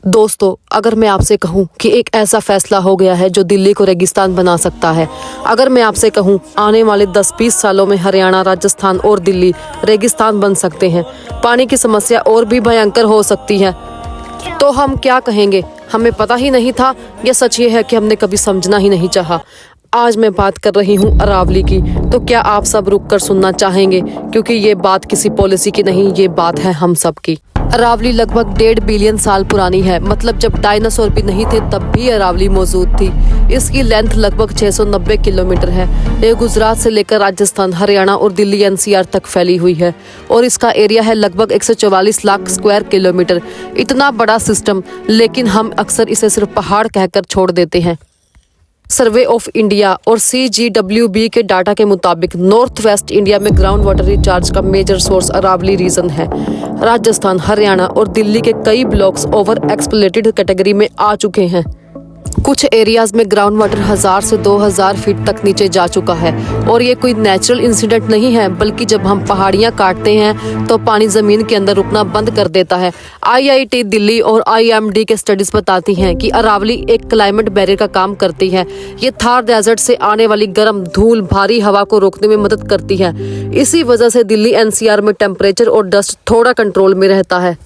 दोस्तों, अगर मैं आपसे कहूं कि एक ऐसा फैसला हो गया है जो दिल्ली को रेगिस्तान बना सकता है, अगर मैं आपसे कहूं आने वाले 10-20 सालों में हरियाणा, राजस्थान और दिल्ली रेगिस्तान बन सकते हैं, पानी की समस्या और भी भयंकर हो सकती है, तो हम क्या कहेंगे? हमें पता ही नहीं था, या सच ये है कि हमने कभी समझना ही नहीं चाहा। आज मैं बात कर रही हूँ अरावली की, तो क्या आप सब रुक कर सुनना चाहेंगे? क्योंकि ये बात किसी पॉलिसी की नहीं, ये बात है हम सब की। अरावली लगभग 1.5 बिलियन साल पुरानी है, मतलब जब डायनासोर भी नहीं थे तब भी अरावली मौजूद थी। इसकी लेंथ लगभग 690 किलोमीटर है। ये गुजरात से लेकर राजस्थान, हरियाणा और दिल्ली NCR तक फैली हुई है और इसका एरिया है लगभग 144 लाख स्क्वायर किलोमीटर। इतना बड़ा सिस्टम, लेकिन हम अक्सर इसे सिर्फ पहाड़ कहकर छोड़ देते हैं। सर्वे ऑफ इंडिया और CGWB के डाटा के मुताबिक नॉर्थ वेस्ट इंडिया में ग्राउंड वाटर रिचार्ज का मेजर सोर्स अरावली रीजन है। राजस्थान, हरियाणा और दिल्ली के कई ब्लॉक्स ओवर एक्सप्लोरेटेड कैटेगरी में आ चुके हैं। कुछ एरियाज में ग्राउंड वाटर 1000 से 2000 फीट तक नीचे जा चुका है और ये कोई नेचुरल इंसिडेंट नहीं है, बल्कि जब हम पहाड़ियां काटते हैं तो पानी जमीन के अंदर रुकना बंद कर देता है। IIT दिल्ली और IMD के स्टडीज बताती हैं कि अरावली एक क्लाइमेट बैरियर का काम करती है। ये थार डेजर्ट से आने वाली गर्म धूल भारी हवा को रोकने में मदद करती है। इसी वजह से दिल्ली NCR में टेम्परेचर और डस्ट थोड़ा कंट्रोल में रहता है।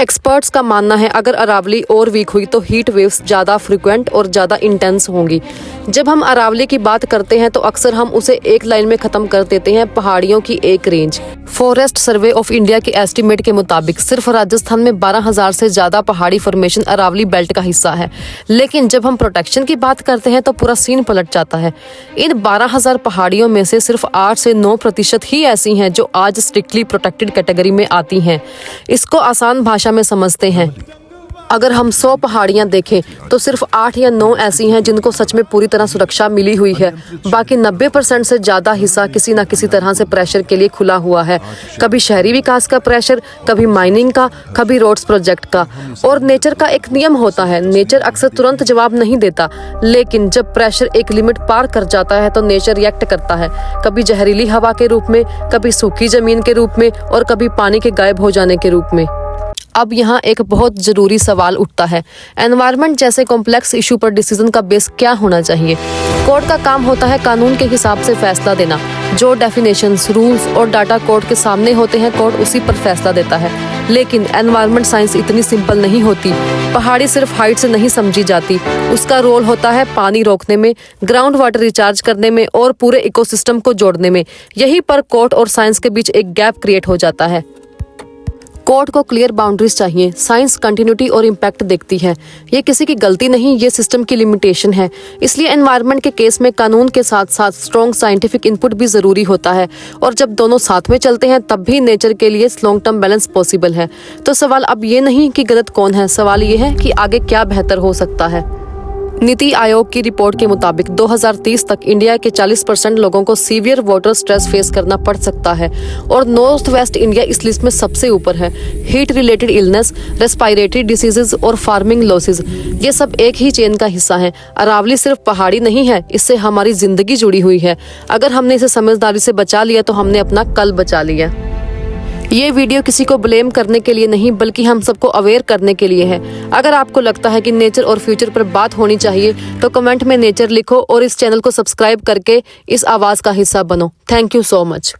एक्सपर्ट्स का मानना है अगर अरावली और वीक हुई तो हीट वेव्स ज़्यादा फ्रिक्वेंट और ज़्यादा इंटेंस होंगी। जब हम अरावली की बात करते हैं तो अक्सर हम उसे एक लाइन में ख़त्म कर देते हैं, पहाड़ियों की एक range. Forest survey of India के एस्टीमेट के मुताबिक सिर्फ राजस्थान में 12,000 से ज़्यादा पहाड़ी फॉर्मेशन अरावली बेल्ट का हिस्सा है, लेकिन जब हम प्रोटेक्शन की बात करते हैं तो पूरा सीन पलट जाता है। इन 12,000 पहाड़ियों में से सिर्फ 8 से 9% ही ऐसी हैं जो आज स्ट्रिक्टली प्रोटेक्टेड कैटेगरी में आती हैं। इसको आसान भाषा में समझते हैं, अगर हम 100 पहाड़ियां देखें तो सिर्फ 8 या 9 ऐसी हैं जिनको सच में पूरी तरह सुरक्षा मिली हुई है। बाकी 90% से ज़्यादा हिस्सा किसी न किसी तरह से प्रेशर के लिए खुला हुआ है। कभी शहरी विकास का प्रेशर, कभी माइनिंग का, कभी रोड्स प्रोजेक्ट का। और नेचर का एक नियम होता है, नेचर अक्सर तुरंत जवाब नहीं देता, लेकिन जब प्रेशर एक लिमिट पार कर जाता है तो नेचर रिएक्ट करता है, कभी जहरीली हवा के रूप में, कभी सूखी जमीन के रूप में और कभी पानी के गायब हो जाने के रूप में। अब यहाँ एक बहुत जरूरी सवाल उठता है, एनवायरनमेंट जैसे कॉम्प्लेक्स इशू पर डिसीजन का बेस क्या होना चाहिए? कोर्ट का काम होता है कानून के हिसाब से फैसला देना। जो डेफिनेशंस, रूल्स और डाटा कोर्ट के सामने होते हैं, कोर्ट उसी पर फैसला देता है। लेकिन एनवायरनमेंट साइंस इतनी सिंपल नहीं होती। पहाड़ी सिर्फ हाइट से नहीं समझी जाती, उसका रोल होता है पानी रोकने में, ग्राउंड वाटर रिचार्ज करने में और पूरे इकोसिस्टम को जोड़ने में। यहीं पर कोर्ट और साइंस के बीच एक गैप क्रिएट हो जाता है। कोर्ट को क्लियर बाउंड्रीज चाहिए, साइंस कंटिन्यूटी और इम्पैक्ट देखती है। ये किसी की गलती नहीं, ये सिस्टम की लिमिटेशन है। इसलिए एनवायरनमेंट के केस में कानून के साथ साथ स्ट्रॉन्ग साइंटिफिक इनपुट भी जरूरी होता है, और जब दोनों साथ में चलते हैं तब भी नेचर के लिए लॉन्ग टर्म बैलेंस पॉसिबल है। तो सवाल अब ये नहीं कि गलत कौन है, सवाल ये है कि आगे क्या बेहतर हो सकता है। नीति आयोग की रिपोर्ट के मुताबिक 2030 तक इंडिया के 40% लोगों को सीवियर वाटर स्ट्रेस फेस करना पड़ सकता है और नॉर्थ वेस्ट इंडिया इस लिस्ट में सबसे ऊपर है। Heat related illness, respiratory diseases और फार्मिंग लॉसेज, ये सब एक ही चेन का हिस्सा है। अरावली सिर्फ पहाड़ी नहीं है, इससे हमारी जिंदगी जुड़ी हुई है। अगर हमने इसे समझदारी से बचा लिया तो हमने अपना कल बचा लिया। ये वीडियो किसी को ब्लेम करने के लिए नहीं, बल्कि हम सबको अवेयर करने के लिए है। अगर आपको लगता है कि नेचर और फ्यूचर पर बात होनी चाहिए तो कमेंट में नेचर लिखो और इस चैनल को सब्सक्राइब करके इस आवाज़ का हिस्सा बनो। Thank you so much.